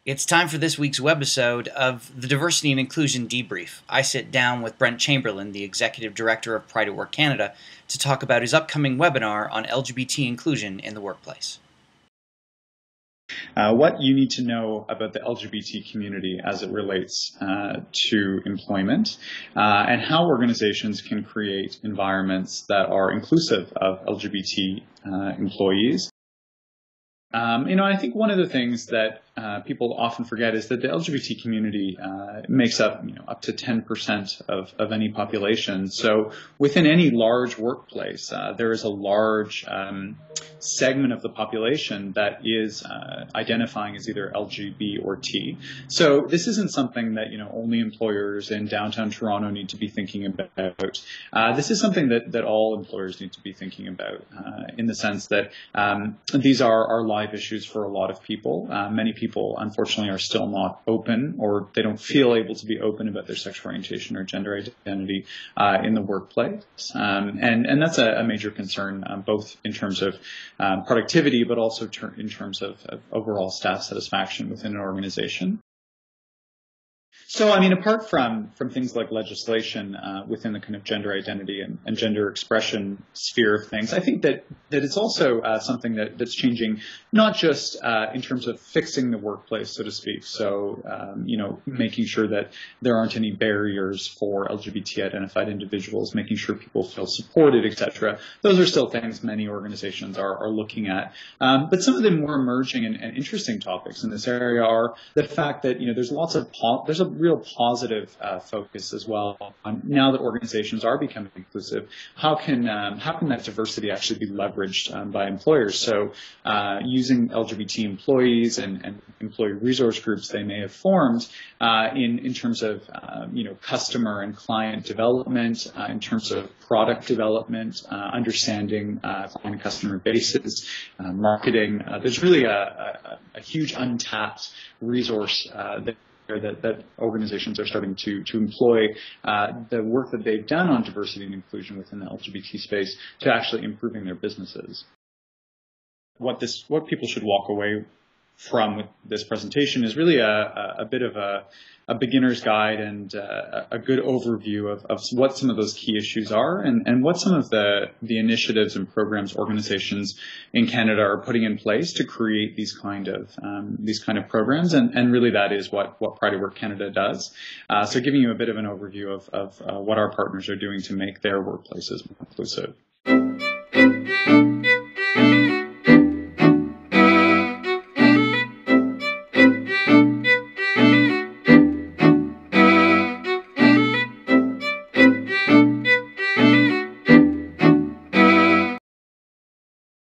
It's time for this week's webisode of the Diversity and Inclusion Debrief. I sit down with Brent Chamberlain, the Executive Director of Pride at Work Canada, to talk about his upcoming webinar on LGBT inclusion in the workplace. What you need to know about the LGBT community as it relates to employment and how organizations can create environments that are inclusive of LGBT employees. I think one of the things that people often forget is that the LGBT community makes up, up to 10% of any population. So within any large workplace, there is a large segment of the population that is identifying as either LGBT or T. So this isn't something that, only employers in downtown Toronto need to be thinking about. This is something that all employers need to be thinking about in the sense that these are live issues for a lot of people. Many people, unfortunately, are still not open, or they don't feel able to be open about their sexual orientation or gender identity in the workplace. And that's a major concern, both in terms of productivity, but also in terms of overall staff satisfaction within an organization. So, apart from things like legislation within the kind of gender identity and gender expression sphere of things, I think that it's also something that's changing, not just in terms of fixing the workplace, so to speak. So, making sure that there aren't any barriers for LGBT identified individuals, making sure people feel supported, etc. Those are still things many organizations are looking at. But some of the more emerging and interesting topics in this area are the fact that, there's a real positive focus as well on now that organizations are becoming inclusive. How can that diversity actually be leveraged by employers? So using LGBT employees and employee resource groups they may have formed in terms of customer and client development, in terms of product development, understanding client customer bases, marketing. There's really a huge untapped resource that organizations are starting to employ the work that they've done on diversity and inclusion within the LGBT space to actually improving their businesses. What people should walk away from with this presentation is really a bit of a beginner's guide and a good overview of what some of those key issues are and what some of the initiatives and programs organizations in Canada are putting in place to create these kind of programs, and really that is what Pride at Work Canada does. So giving you a bit of an overview of what our partners are doing to make their workplaces more inclusive.